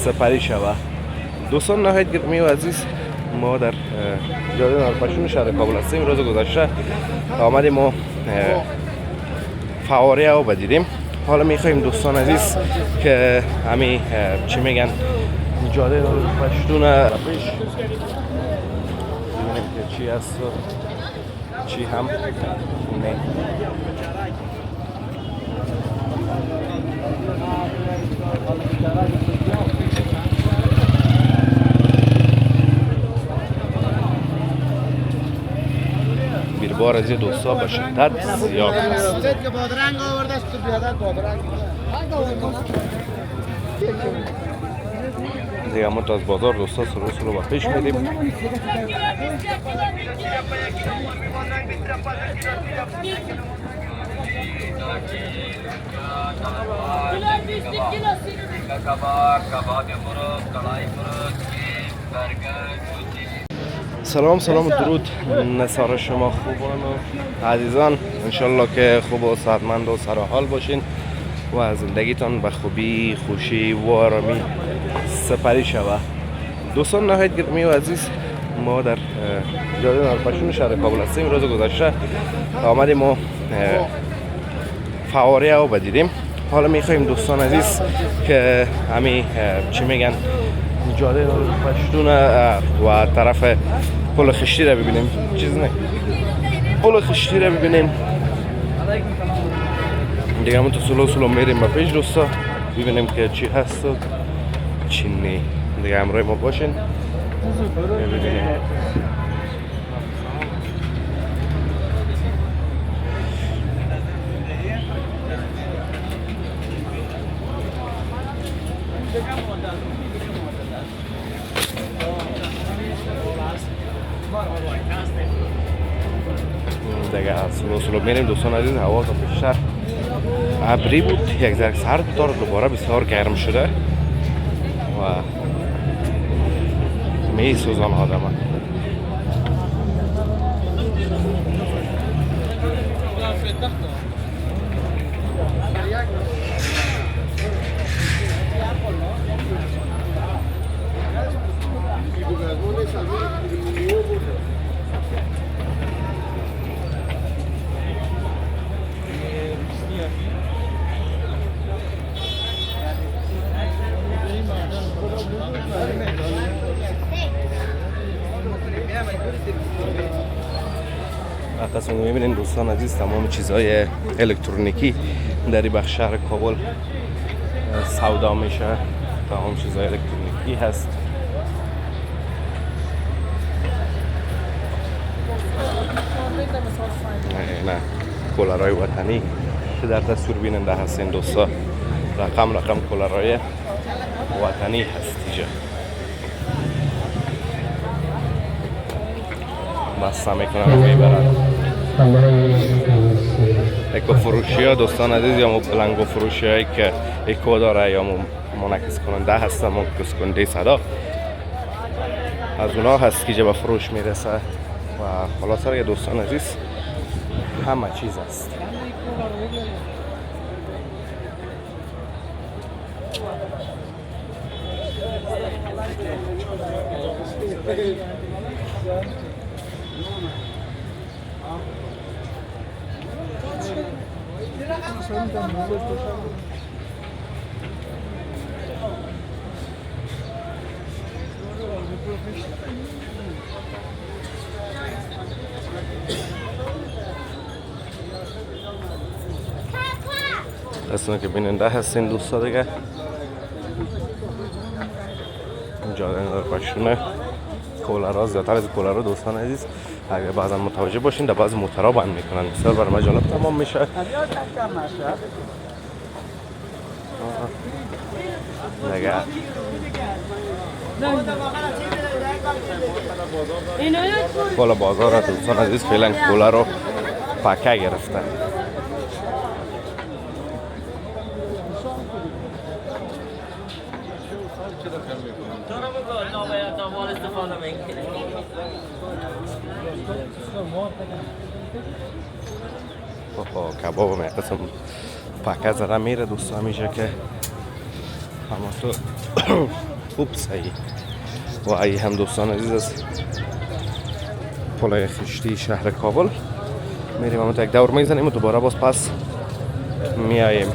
سپری شود. دوستان نهایت گرامی و عزیز، ما در جاده پشتون شهر کابل هستیم. روز گذشته آمدیم ما فواره او بدیدیم. حالا میخوایم دوستان عزیز که همین چی میگن جاده پشتون ببینیم که چی هست و چی هم نه. بار از دوستا به شدت زیاد است. دیگه ما از بازار دوستا سلو با پیش میدیم. سلام و درود نثار شما خوبان و عزیزان، انشالله که خوب و صحتمند و سرحال باشین و زندگیتان به خوبی، خوشی و آرامی سپری شود. دوستان نهایت گرامی و عزیز، ما در جاده پشتون شهر کابل هستیم. روز گذشته آمدیم ما فواره او بدیدیم. حالا میخوایم دوستان عزیز که همین چی میگن جاده پشتون و طرف پل خشتی را ببینیم. چیز نه، پل خشتی را ببینیم. دیگه همون تو سلو میریم با پیش دوستا ببینیم که چی هست و چی نه. دیگه همراه ما باشین ببینیم. دیگه سلو میریم دوستان عزیز. هوا تا بیشتر ابری بود، یک ذره سرد داره، دوباره بسیار گرم شده و می سوزان آدم. قسم میبینین دوستان عزیز، تمام چیزهای الکترونیکی در این بخش شهر کابل سودا میشه. تمام چیزهای الکترونیکی هست. نه کولرهای وطنی که در تصویر بیننده هستین دوستا، رقم کولرهای وطنی هست اینجا. بسته میکنم میبرن. اکو فروشی ها دوستان عزیز، یا بلنگو فروشی هایی که اکو داره یا منعکس کننده هستن، منعکس کننده صدا از اونا هست که جا به فروش میرسه و خلاصه دوستان عزیز همه چیز هست. اصلا که بیننده هستین دوستا دیگه جاده پشتونه کولرها زیادتر از کولرها دوستان عزیز اگر بعضا متوجه باشین در بعض موترها بند میکنن، بسیار برای ما جالب تمام میشه. دیگه بالا بازار دوستان عزیز فعلا کولر رو پکه گرفتن. کباب می قسم پکه زده میره دوستان، میشه که همه تو خوب صحیح. و ای هم دوستان عزیز از پل خشتی شهر کابل میریم اما یک دور میزنیم و دوباره باز پس میاییم.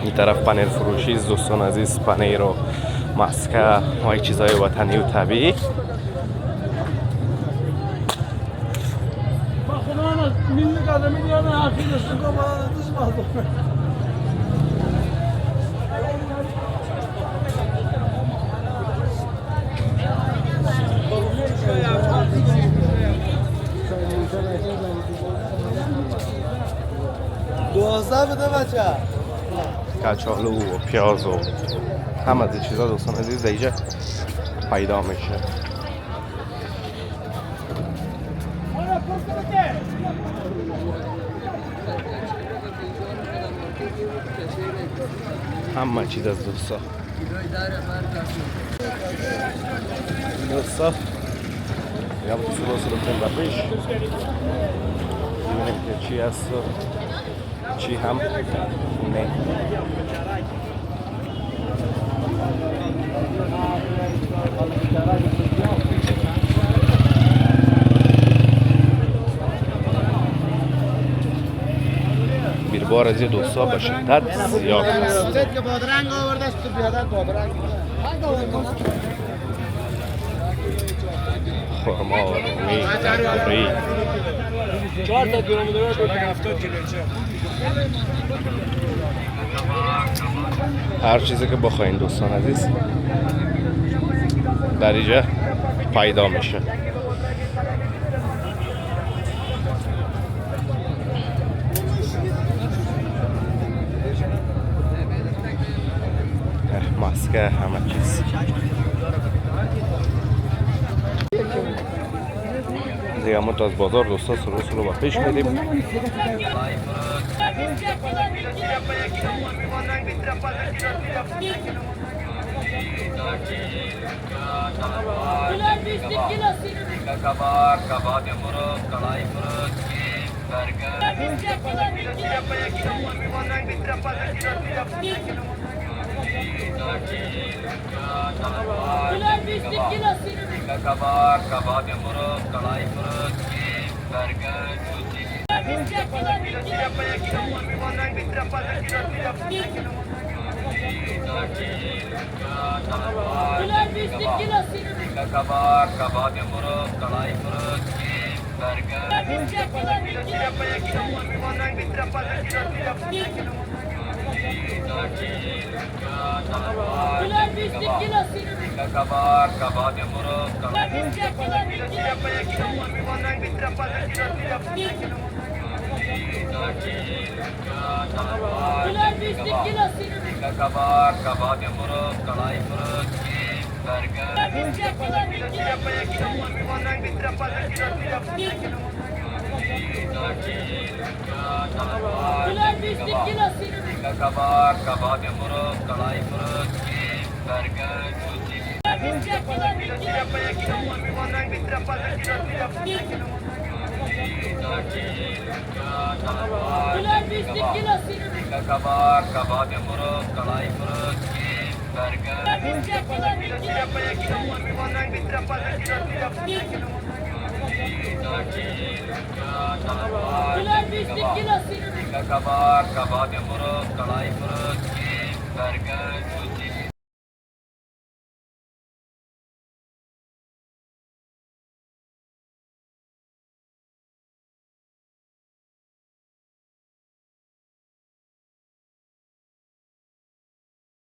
این طرف پنیر فروشی دوستان عزیز، پنیر و مسکه و یک چیزای وطنی و طبیعی. بده بچه کچالو و پیاز و همه از این چیزا دوستان عزیز اینجا پیدا میشه. همه چیز از دوستا یا با سلو سلو کنیم بپیش ببینیم که چی هست و چی هم نه. بیربار از یه دوستا به شدت زیاد هست. خورما، رومی، تکوری هر چیزی که بخواین دوستان عزیز در اینجا پیدا میشه. مسکه همه چیز دیگه ما تا از بازار دوستا سلو سلو با پیش میدیم.